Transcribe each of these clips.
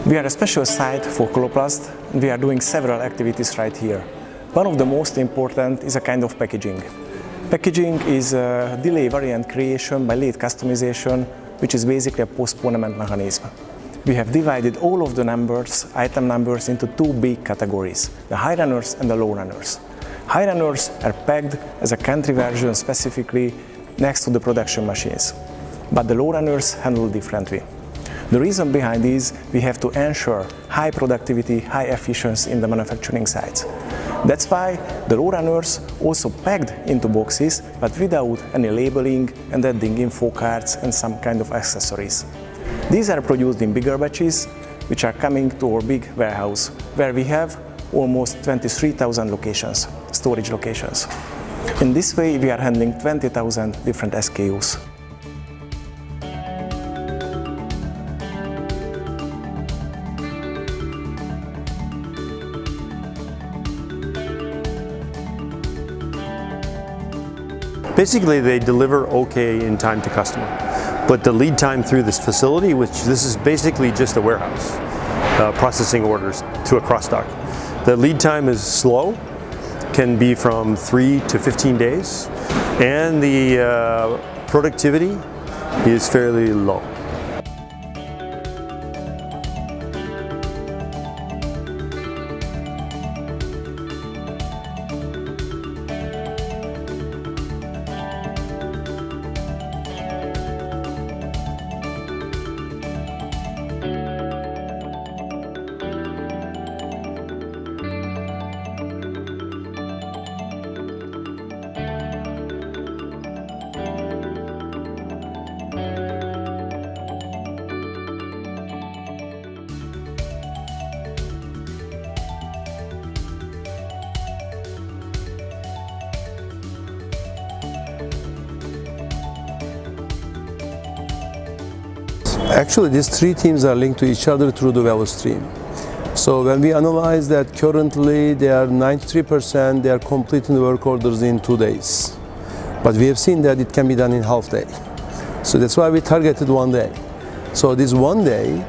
We are a special site for Coloplast, and we are doing several activities right here. One of the most important is a kind of packaging. Packaging is a delay variant creation by late customization, which is basically a postponement mechanism. We have divided all of the numbers, item numbers, into two big categories, the high runners and the low runners. High runners are pegged as a country version specifically next to the production machines, but the low runners handle differently. The reason behind this, we have to ensure high productivity, high efficiency in the manufacturing sites. That's why the low runners also packed into boxes, but without any labeling and adding info cards and some kind of accessories. These are produced in bigger batches, which are coming to our big warehouse, where we have almost 23,000 locations, storage locations. In this way, we are handling 20,000 different SKUs. Basically, they deliver okay in time to customer, but the lead time through this facility, which this is basically just a warehouse, processing orders to a cross-dock. The lead time is slow, can be from 3 to 15 days, and the productivity is fairly low. Actually, these three teams are linked to each other through the value stream. So when we analyze that currently they are 93%, they are completing the work orders in 2 days. But we have seen that it can be done in half day. So that's why we targeted 1 day. So this 1 day,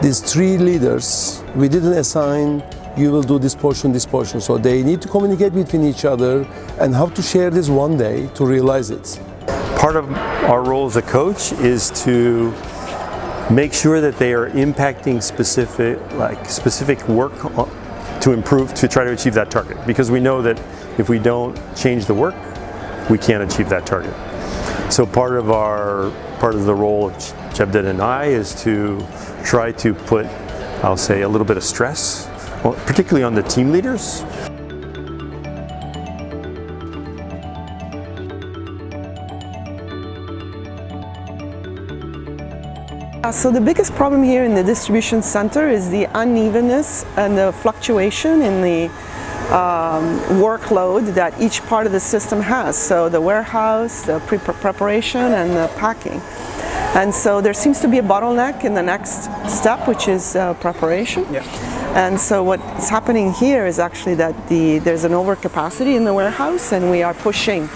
these three leaders, we didn't assign you will do this portion, this portion. So they need to communicate between each other and how to share this 1 day to realize it. Part of our role as a coach is to make sure that they are impacting specific work to improve, to try to achieve that target. Because we know that if we don't change the work, we can't achieve that target. So part of the role of Cevdet and I is to try to put, I'll say, a little bit of stress, particularly on the team leaders. So the biggest problem here in the distribution center is the unevenness and the fluctuation in the workload that each part of the system has. So the warehouse, the preparation, and the packing. And so there seems to be a bottleneck in the next step, which is preparation. Yeah. And so what's happening here is actually that there's an overcapacity in the warehouse, and we are pushing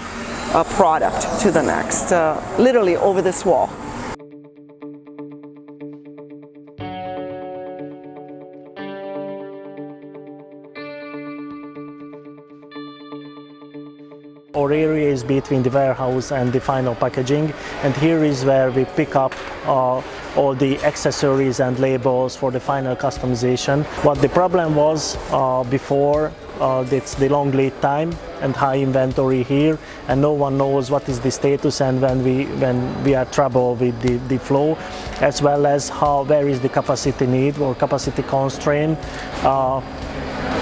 a product to the next, literally over this wall. Our area is between the warehouse and the final packaging, and here is where we pick up all the accessories and labels for the final customization. What the problem was before, it's the long lead time and high inventory here, and no one knows what is the status and when we are trouble with the flow, as well as where is the capacity need or capacity constraint.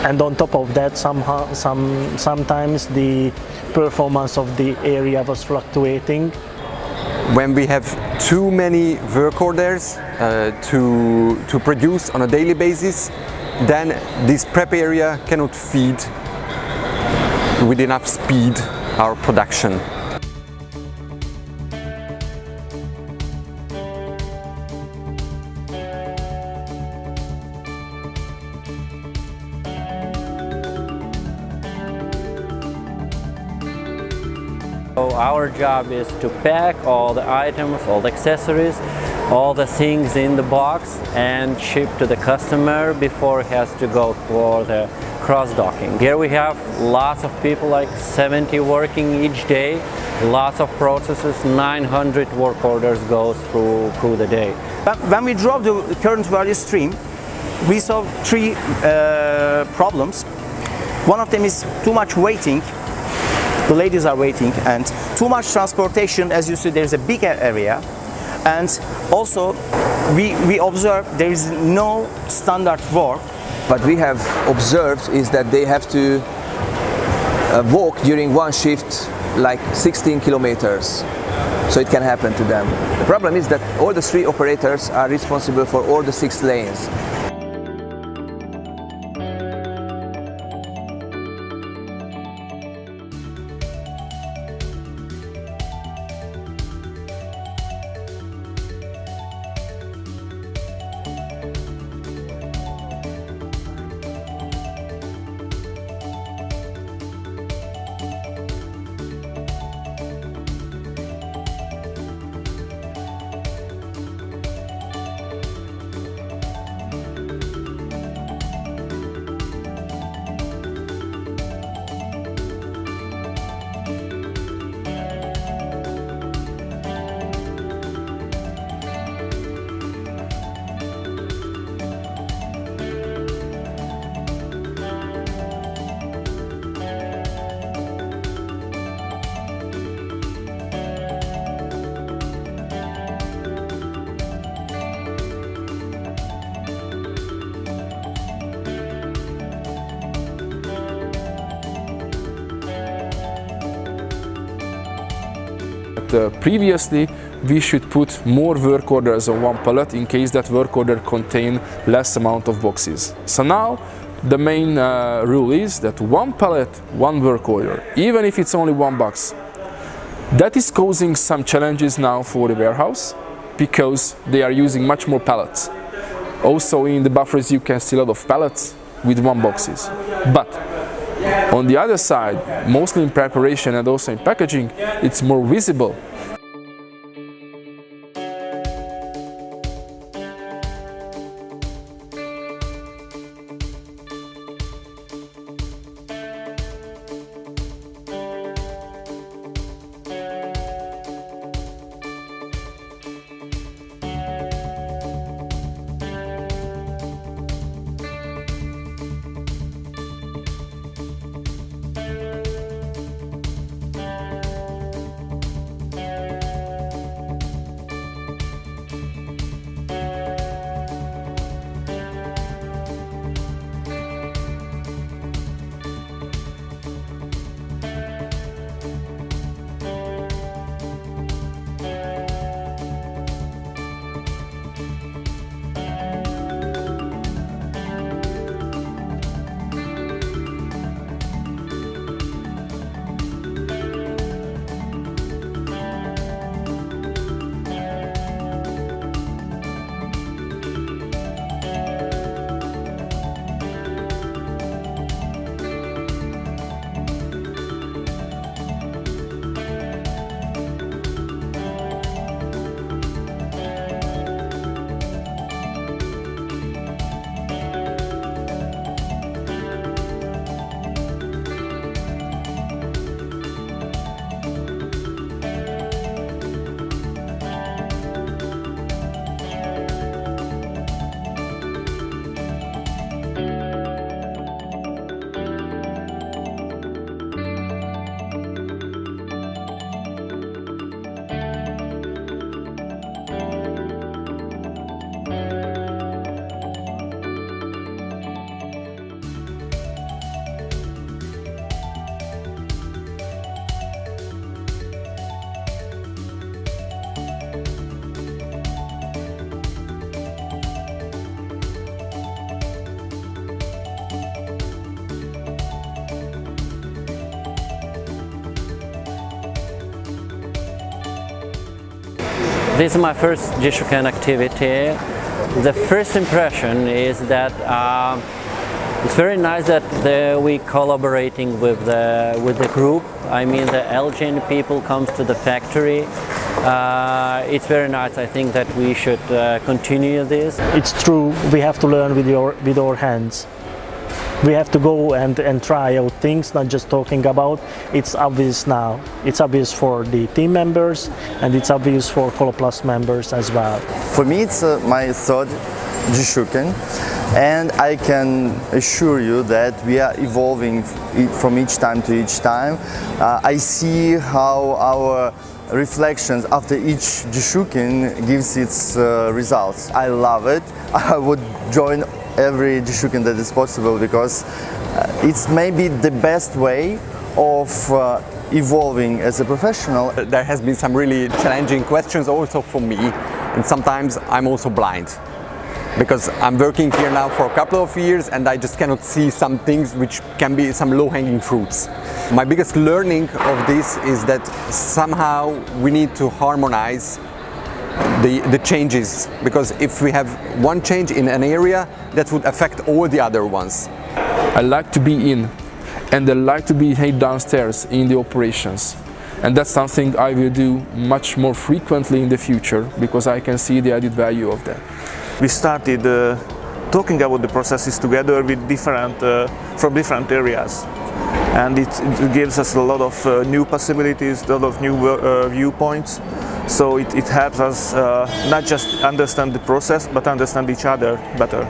And on top of that, sometimes the performance of the area was fluctuating. When we have too many work orders to produce on a daily basis, then this prep area cannot feed with enough speed our production. So our job is to pack all the items, all the accessories, all the things in the box and ship to the customer before it has to go for the cross-docking. Here we have lots of people, like 70 working each day, lots of processes, 900 work orders goes through the day. When we drove the current value stream, we saw three problems. One of them is too much waiting. The ladies are waiting, and too much transportation. As you see, there's a big area, and also we observe there is no standard work. What we have observed is that they have to walk during one shift like 16 kilometers, so it can happen to them. The problem is that all the 3 operators are responsible for all the 6 lanes. Previously, we should put more work orders on one pallet in case that work order contain less amount of boxes. So now the main rule is that one pallet, one work order, even if it's only one box. That is causing some challenges now for the warehouse because they are using much more pallets. Also in the buffers you can see a lot of pallets with one boxes. But on the other side, mostly in preparation and also in packaging, it's more visible. This is my first Jishuken activity. The first impression is that It's very nice that we collaborating with the group. I mean, the Elgin people comes to the factory. It's very nice. I think that we should continue this. It's true, we have to learn with our hands. We have to go and try out things, not just talking about. It's obvious now. It's obvious for the team members and it's obvious for Coloplast members as well. For me, it's my third Jishuken, and I can assure you that we are evolving from each time to each time. I see how our reflections after each Jishuken gives its results. I love it. I would join every Jishuken that is possible because it's maybe the best way of evolving as a professional. There has been some really challenging questions also for me, and sometimes I'm also blind. Because I'm working here now for a couple of years and I just cannot see some things which can be some low-hanging fruits. My biggest learning of this is that somehow we need to harmonize the changes, because if we have one change in an area, that would affect all the other ones. I like to be in, and I like to be downstairs in the operations. And that's something I will do much more frequently in the future, because I can see the added value of that. We started talking about the processes together with from different areas, and it gives us a lot of new possibilities, a lot of new viewpoints. So it helps us not just understand the process, but understand each other better.